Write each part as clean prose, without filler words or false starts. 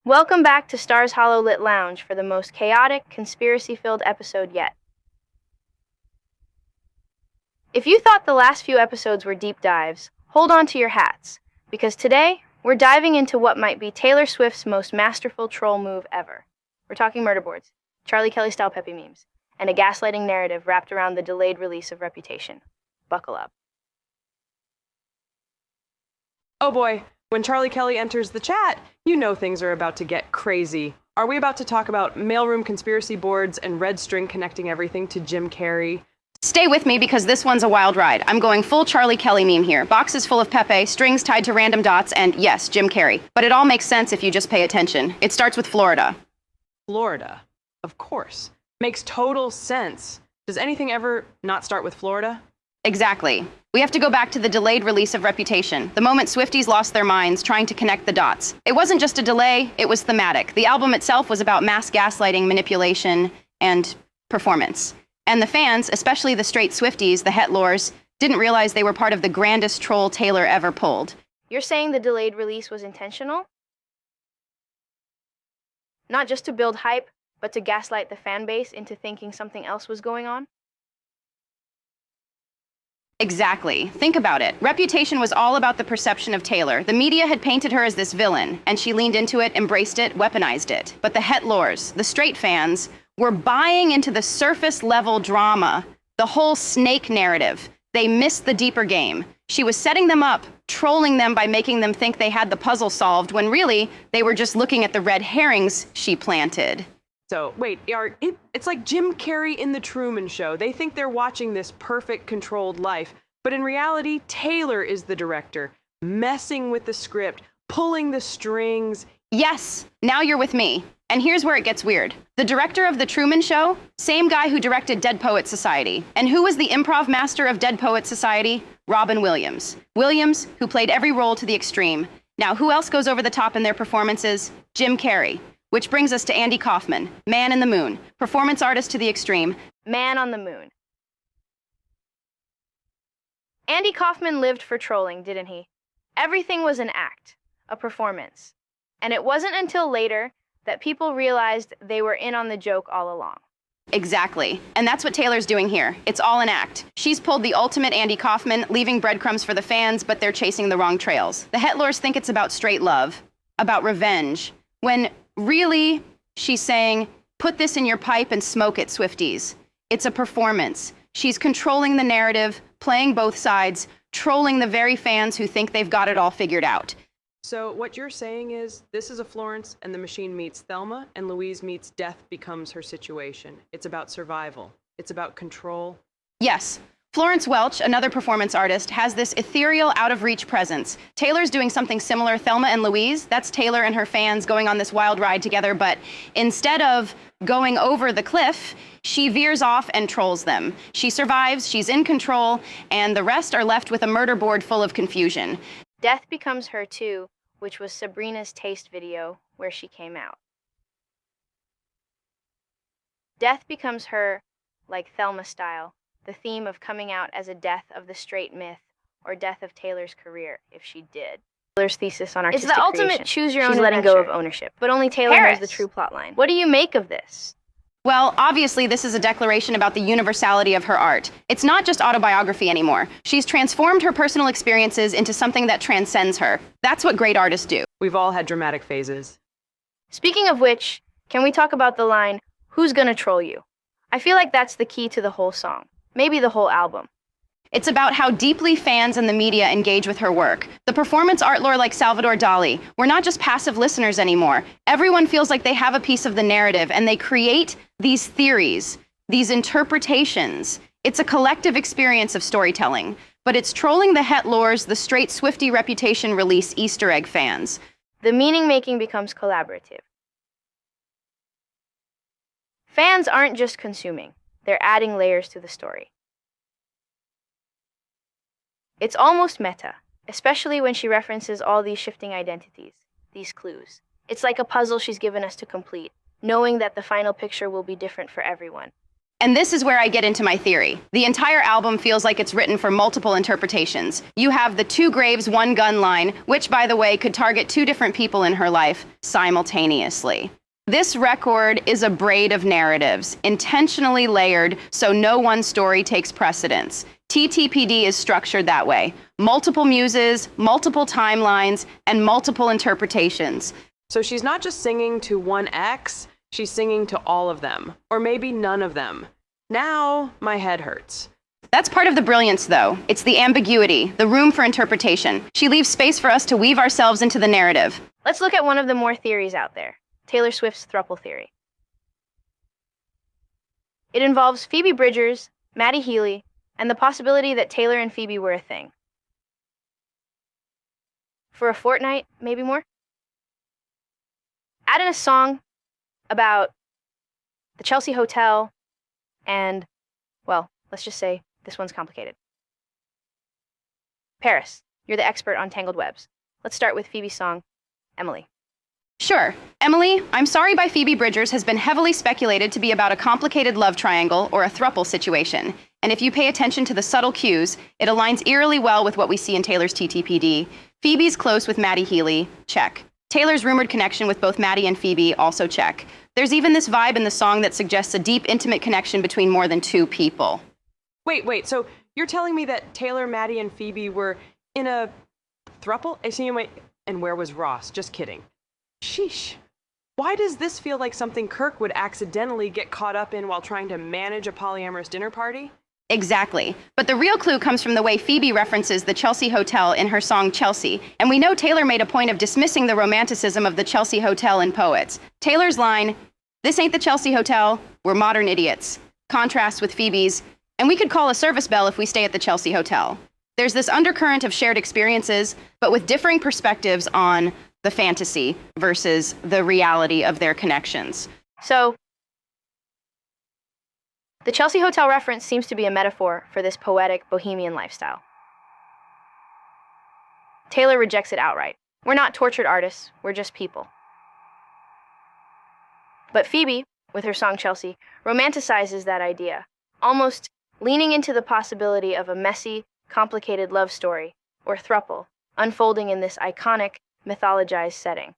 Welcome back to Stars Hollow Lit Lounge for the most chaotic, conspiracy-filled episode yet. If you thought the last few episodes were deep dives, hold on to your hats, because today we're diving into what might be Taylor Swift's most masterful troll move ever. We're talking murder boards, Charlie Kelly-style peppy memes, and a gaslighting narrative wrapped around the delayed release of Reputation. Buckle up. Oh boy, when Charlie Kelly enters the chat, you know things are about to get crazy. Are we about to talk about mailroom conspiracy boards and red string connecting everything to Jim Carrey? Stay with me because this one's a wild ride. I'm going full Charlie Kelly meme here. Boxes full of Pepe, strings tied to random dots, and yes, Jim Carrey. But it all makes sense if you just pay attention. It starts with Florida. Florida, of course. Makes total sense. Does anything ever not start with Florida? Exactly. We have to go back to the delayed release of Reputation, the moment Swifties lost their minds trying to connect the dots. It wasn't just a delay, it was thematic. The album itself was about mass gaslighting, manipulation, and performance. And the fans, especially the straight Swifties, the hetlors, didn't realize they were part of the grandest troll Taylor ever pulled. You're saying the delayed release was intentional? Not just to build hype, but to gaslight the fan base into thinking something else was going on? Exactly. Think about it. Reputation was all about the perception of Taylor. The media had painted her as this villain, and she leaned into it, embraced it, weaponized it. But the hetlors, the straight fans, were buying into the surface-level drama, the whole snake narrative. They missed the deeper game. She was setting them up, trolling them by making them think they had the puzzle solved, when really, they were just looking at the red herrings she planted. So, wait, it's like Jim Carrey in The Truman Show. They think they're watching this perfect, controlled life. But in reality, Taylor is the director, messing with the script, pulling the strings. Yes, now you're with me. And here's where it gets weird. The director of The Truman Show, same guy who directed Dead Poets Society. And who was the improv master of Dead Poets Society? Robin Williams. Williams, who played every role to the extreme. Now, who else goes over the top in their performances? Jim Carrey. Which brings us to Andy Kaufman, Man in the Moon, performance artist to the extreme. Man on the Moon. Andy Kaufman lived for trolling, didn't he? Everything was an act, a performance. And it wasn't until later that people realized they were in on the joke all along. Exactly. And that's what Taylor's doing here. It's all an act. She's pulled the ultimate Andy Kaufman, leaving breadcrumbs for the fans, but they're chasing the wrong trails. The hetlors think it's about straight love, about revenge, when really, she's saying, put this in your pipe and smoke it, Swifties. It's a performance. She's controlling the narrative, playing both sides, trolling the very fans who think they've got it all figured out. So what you're saying is, this is a Florence and the Machine meets Thelma, and Louise meets Death becomes her situation. It's about survival. It's about control. Yes. Florence Welch, another performance artist, has this ethereal, out-of-reach presence. Taylor's doing something similar. Thelma and Louise, that's Taylor and her fans going on this wild ride together, but instead of going over the cliff, she veers off and trolls them. She survives, she's in control, and the rest are left with a murder board full of confusion. Death becomes her too, which was Sabrina's taste video where she came out. Death becomes her, like Thelma style. The theme of coming out as a death of the straight myth, or death of Taylor's career, if she did. Taylor's thesis on artistic creation. It's the ultimate choose-your-own adventure. She's letting go of ownership, but only Taylor knows the true plotline. What do you make of this? Well, obviously, this is a declaration about the universality of her art. It's not just autobiography anymore. She's transformed her personal experiences into something that transcends her. That's what great artists do. We've all had dramatic phases. Speaking of which, can we talk about the line, "Who's gonna troll you?" I feel like that's the key to the whole song. Maybe the whole album. It's about how deeply fans and the media engage with her work. The performance art lore like Salvador Dali. We're not just passive listeners anymore. Everyone feels like they have a piece of the narrative, and they create these theories, these interpretations. It's a collective experience of storytelling, but it's trolling the hetlors, the straight Swiftie Reputation release Easter egg fans. The meaning-making becomes collaborative. Fans aren't just consuming. They're adding layers to the story. It's almost meta, especially when she references all these shifting identities, these clues. It's like a puzzle she's given us to complete, knowing that the final picture will be different for everyone. And this is where I get into my theory. The entire album feels like it's written for multiple interpretations. You have the two graves, one gun line, which, by the way, could target two different people in her life simultaneously. This record is a braid of narratives, intentionally layered so no one story takes precedence. TTPD is structured that way. Multiple muses, multiple timelines, and multiple interpretations. So she's not just singing to one ex, she's singing to all of them, or maybe none of them. Now, my head hurts. That's part of the brilliance, though. It's the ambiguity, the room for interpretation. She leaves space for us to weave ourselves into the narrative. Let's look at one of the more theories out there, Taylor Swift's thruple theory. It involves Phoebe Bridgers, Maddie Healy, and the possibility that Taylor and Phoebe were a thing. For a fortnight, maybe more. Add in a song about the Chelsea Hotel and, well, let's just say this one's complicated. Paris, you're the expert on tangled webs. Let's start with Phoebe's song, Emily. Sure. Emily, I'm Sorry by Phoebe Bridgers has been heavily speculated to be about a complicated love triangle or a thruple situation. And if you pay attention to the subtle cues, it aligns eerily well with what we see in Taylor's TTPD. Phoebe's close with Maddie Healy, check. Taylor's rumored connection with both Maddie and Phoebe, also check. There's even this vibe in the song that suggests a deep, intimate connection between more than two people. Wait, so you're telling me that Taylor, Maddie, and Phoebe were in a thruple? And where was Ross? Just kidding. Sheesh. Why does this feel like something Kirk would accidentally get caught up in while trying to manage a polyamorous dinner party? Exactly. But the real clue comes from the way Phoebe references the Chelsea Hotel in her song Chelsea. And we know Taylor made a point of dismissing the romanticism of the Chelsea Hotel in Poets. Taylor's line, "This ain't the Chelsea Hotel, we're modern idiots," contrasts with Phoebe's, "And we could call a service bell if we stay at the Chelsea Hotel." There's this undercurrent of shared experiences, but with differing perspectives on the fantasy versus the reality of their connections. So, the Chelsea Hotel reference seems to be a metaphor for this poetic bohemian lifestyle. Taylor rejects it outright. We're not tortured artists, we're just people. But Phoebe, with her song Chelsea, romanticizes that idea, almost leaning into the possibility of a messy, complicated love story, or thruple, unfolding in this iconic, mythologized setting.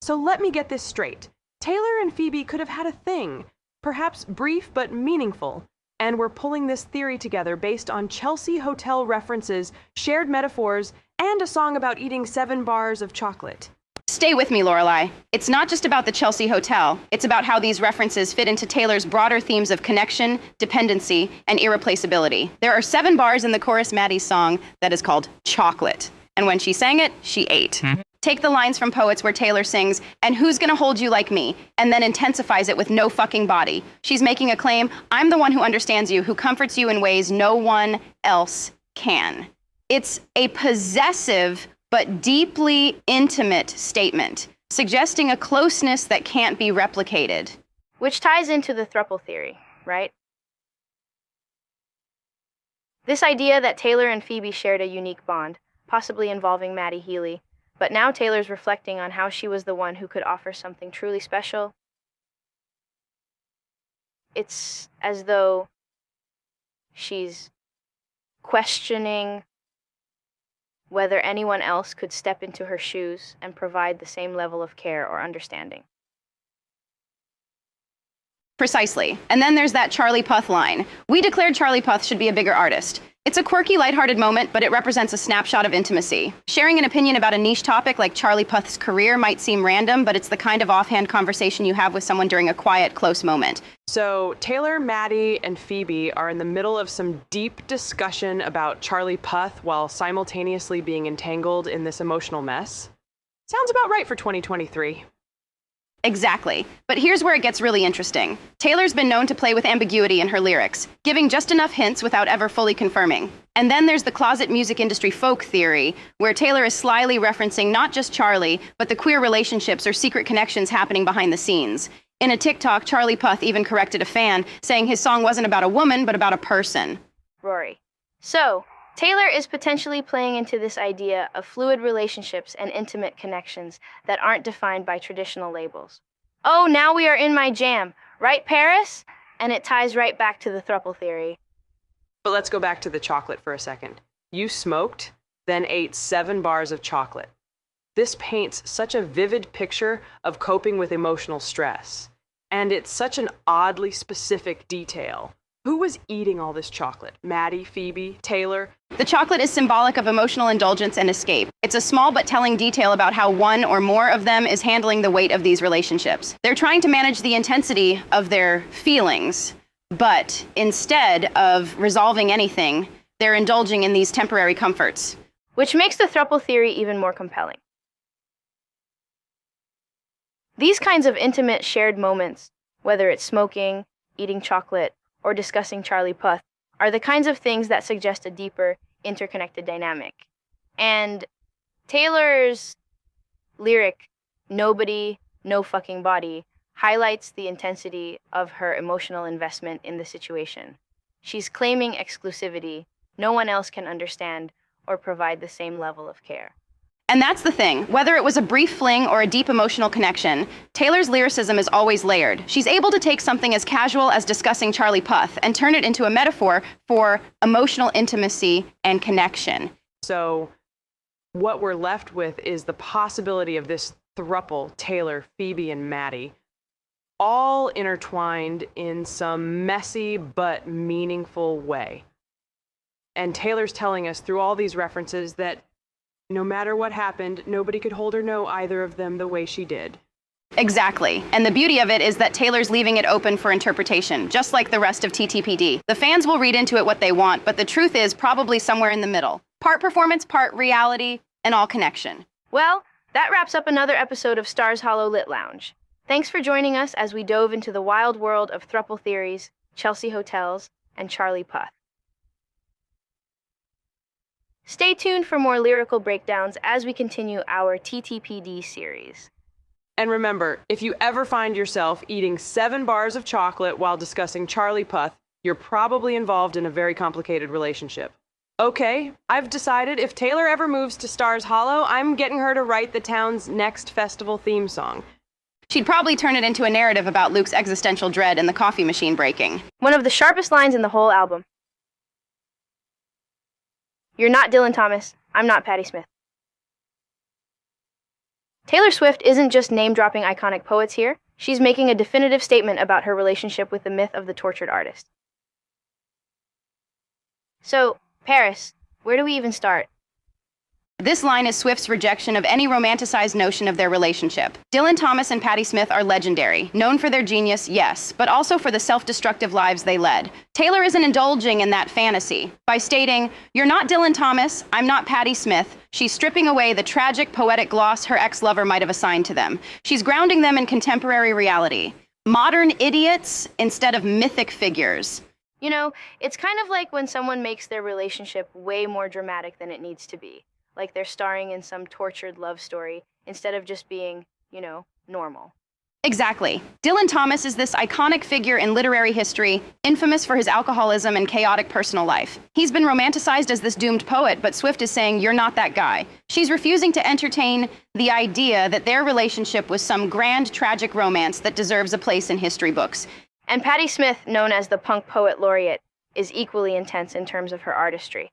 So let me get this straight. Taylor and Phoebe could have had a thing, perhaps brief but meaningful, and we're pulling this theory together based on Chelsea Hotel references, shared metaphors, and a song about eating 7 bars of chocolate. Stay with me, Lorelai. It's not just about the Chelsea Hotel. It's about how these references fit into Taylor's broader themes of connection, dependency, and irreplaceability. There are 7 bars in the chorus Maddie's song that is called Chocolate. And when she sang it, she ate. Take the lines from Poets where Taylor sings, "And who's gonna hold you like me?" and then intensifies it with "no fucking body." She's making a claim, "I'm the one who understands you, who comforts you in ways no one else can." It's a possessive but deeply intimate statement, suggesting a closeness that can't be replicated. Which ties into the thruple theory, right? This idea that Taylor and Phoebe shared a unique bond, possibly involving Maddie Healy, but now Taylor's reflecting on how she was the one who could offer something truly special. It's as though she's questioning whether anyone else could step into her shoes and provide the same level of care or understanding. Precisely. And then there's that Charlie Puth line. "We declared Charlie Puth should be a bigger artist." It's a quirky, lighthearted moment, but it represents a snapshot of intimacy. Sharing an opinion about a niche topic like Charlie Puth's career might seem random, but it's the kind of offhand conversation you have with someone during a quiet, close moment. So Taylor, Maddie, and Phoebe are in the middle of some deep discussion about Charlie Puth while simultaneously being entangled in this emotional mess. Sounds about right for 2023. Exactly. But here's where it gets really interesting. Taylor's been known to play with ambiguity in her lyrics, giving just enough hints without ever fully confirming. And then there's the closet music industry folk theory, where Taylor is slyly referencing not just Charlie, but the queer relationships or secret connections happening behind the scenes. In a TikTok, Charlie Puth even corrected a fan, saying his song wasn't about a woman, but about a person. Rory. So, Taylor is potentially playing into this idea of fluid relationships and intimate connections that aren't defined by traditional labels. Oh, now we are in my jam. Right, Paris? And it ties right back to the thruple theory. But let's go back to the chocolate for a second. You smoked, then ate 7 bars of chocolate. This paints such a vivid picture of coping with emotional stress. And it's such an oddly specific detail. Who was eating all this chocolate? Maddie, Phoebe, Taylor? The chocolate is symbolic of emotional indulgence and escape. It's a small but telling detail about how one or more of them is handling the weight of these relationships. They're trying to manage the intensity of their feelings, but instead of resolving anything, they're indulging in these temporary comforts. Which makes the thruple theory even more compelling. These kinds of intimate shared moments, whether it's smoking, eating chocolate, or discussing Charlie Puth, are the kinds of things that suggest a deeper, interconnected dynamic. And Taylor's lyric, "Nobody, no fucking body," highlights the intensity of her emotional investment in the situation. She's claiming exclusivity. No one else can understand or provide the same level of care. And that's the thing. Whether it was a brief fling or a deep emotional connection, Taylor's lyricism is always layered. She's able to take something as casual as discussing Charlie Puth and turn it into a metaphor for emotional intimacy and connection. So what we're left with is the possibility of this thruple, Taylor, Phoebe, and Maddie, all intertwined in some messy but meaningful way. And Taylor's telling us through all these references that no matter what happened, nobody could hold or know either of them the way she did. Exactly. And the beauty of it is that Taylor's leaving it open for interpretation, just like the rest of TTPD. The fans will read into it what they want, but the truth is probably somewhere in the middle. Part performance, part reality, and all connection. Well, that wraps up another episode of Stars Hollow Lit Lounge. Thanks for joining us as we dove into the wild world of thruple theories, Chelsea hotels, and Charlie Puth. Stay tuned for more lyrical breakdowns as we continue our TTPD series. And remember, if you ever find yourself eating 7 bars of chocolate while discussing Charlie Puth, you're probably involved in a very complicated relationship. Okay, I've decided if Taylor ever moves to Stars Hollow, I'm getting her to write the town's next festival theme song. She'd probably turn it into a narrative about Luke's existential dread and the coffee machine breaking. One of the sharpest lines in the whole album. You're not Dylan Thomas. I'm not Patti Smith. Taylor Swift isn't just name-dropping iconic poets here. She's making a definitive statement about her relationship with the myth of the tortured artist. So, Paris, where do we even start? This line is Swift's rejection of any romanticized notion of their relationship. Dylan Thomas and Patti Smith are legendary, known for their genius, yes, but also for the self-destructive lives they led. Taylor isn't indulging in that fantasy. By stating, "You're not Dylan Thomas, I'm not Patti Smith," she's stripping away the tragic, poetic gloss her ex-lover might have assigned to them. She's grounding them in contemporary reality. Modern idiots instead of mythic figures. You know, it's kind of like when someone makes their relationship way more dramatic than it needs to be. Like they're starring in some tortured love story instead of just being, normal. Exactly. Dylan Thomas is this iconic figure in literary history, infamous for his alcoholism and chaotic personal life. He's been romanticized as this doomed poet, but Swift is saying, "You're not that guy." She's refusing to entertain the idea that their relationship was some grand, tragic romance that deserves a place in history books. And Patti Smith, known as the punk poet laureate, is equally intense in terms of her artistry.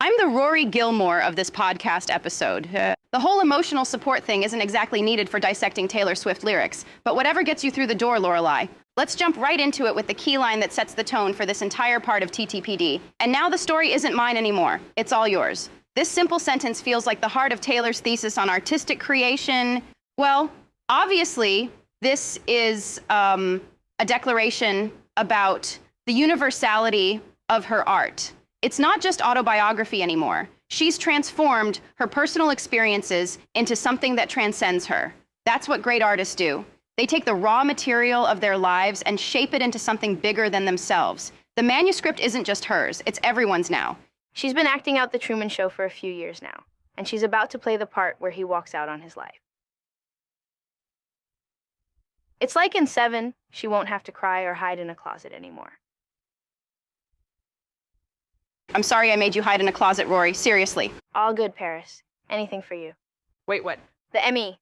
I'm the Rory Gilmore of this podcast episode. The whole emotional support thing isn't exactly needed for dissecting Taylor Swift lyrics, but whatever gets you through the door, Lorelai. Let's jump right into it with the key line that sets the tone for this entire part of TTPD. And now the story isn't mine anymore. It's all yours. This simple sentence feels like the heart of Taylor's thesis on artistic creation. Well, obviously, this is a declaration about the universality of her art. It's not just autobiography anymore. She's transformed her personal experiences into something that transcends her. That's what great artists do. They take the raw material of their lives and shape it into something bigger than themselves. The manuscript isn't just hers, it's everyone's now. She's been acting out The Truman Show for a few years now, and she's about to play the part where he walks out on his life. It's like in Seven, she won't have to cry or hide in a closet anymore. I'm sorry I made you hide in a closet, Rory. Seriously. All good, Paris. Anything for you. Wait, what? The Emmy.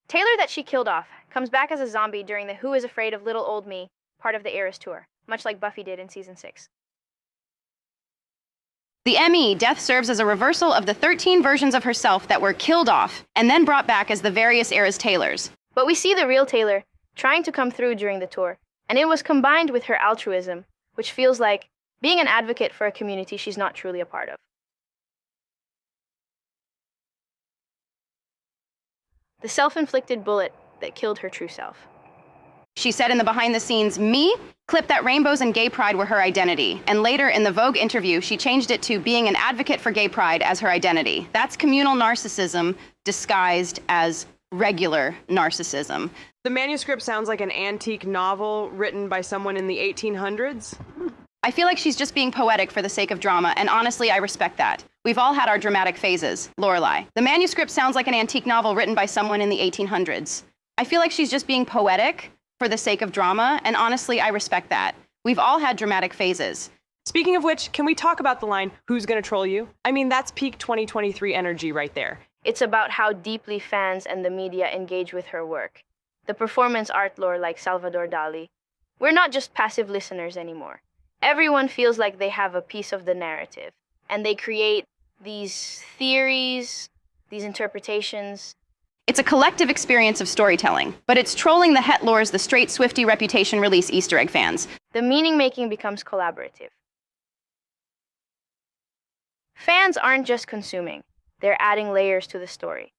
Taylor that she killed off comes back as a zombie during the Who is Afraid of Little Old Me part of the Eras tour, much like Buffy did in season 6. The ME, Death, serves as a reversal of the 13 versions of herself that were killed off and then brought back as the various eras Taylors. But we see the real Taylor trying to come through during the tour, and it was combined with her altruism, which feels like being an advocate for a community she's not truly a part of. The self-inflicted bullet that killed her true self. She said in the behind-the-scenes me clip that rainbows and gay pride were her identity, and later in the Vogue interview, she changed it to being an advocate for gay pride as her identity. That's communal narcissism disguised as regular narcissism. The manuscript sounds like an antique novel written by someone in the 1800s. I feel like she's just being poetic for the sake of drama, and honestly, I respect that. We've all had our dramatic phases. Lorelai. The manuscript sounds like an antique novel written by someone in the 1800s. I feel like she's just being poetic for the sake of drama, and honestly, I respect that. We've all had dramatic phases. Speaking of which, can we talk about the line, "Who's gonna troll you?" I mean, that's peak 2023 energy right there. It's about how deeply fans and the media engage with her work. The performance art lore like Salvador Dali. We're not just passive listeners anymore. Everyone feels like they have a piece of the narrative, and they create these theories, these interpretations. It's a collective experience of storytelling, but it's trolling the het lores the straight Swiftie reputation release Easter egg fans. The meaning-making becomes collaborative. Fans aren't just consuming, they're adding layers to the story.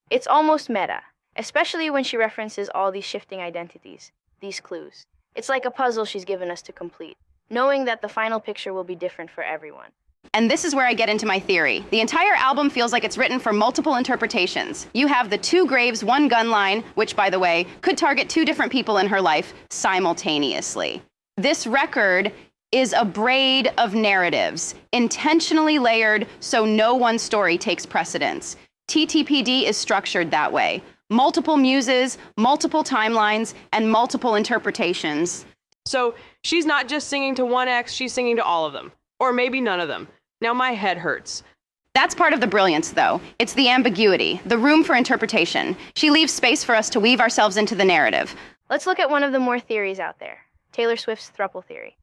It's almost meta, especially when she references all these shifting identities, these clues. It's like a puzzle she's given us to complete, knowing that the final picture will be different for everyone. And this is where I get into my theory. The entire album feels like it's written for multiple interpretations. You have the 2 graves, 1 gun line, which, by the way, could target 2 different people in her life simultaneously. This record is a braid of narratives, intentionally layered so no one story takes precedence. TTPD is structured that way. Multiple muses, multiple timelines, and multiple interpretations. So she's not just singing to one ex, she's singing to all of them. Or maybe none of them. Now my head hurts. That's part of the brilliance, though. It's the ambiguity, the room for interpretation. She leaves space for us to weave ourselves into the narrative. Let's look at one of the more theories out there, Taylor Swift's thruple theory.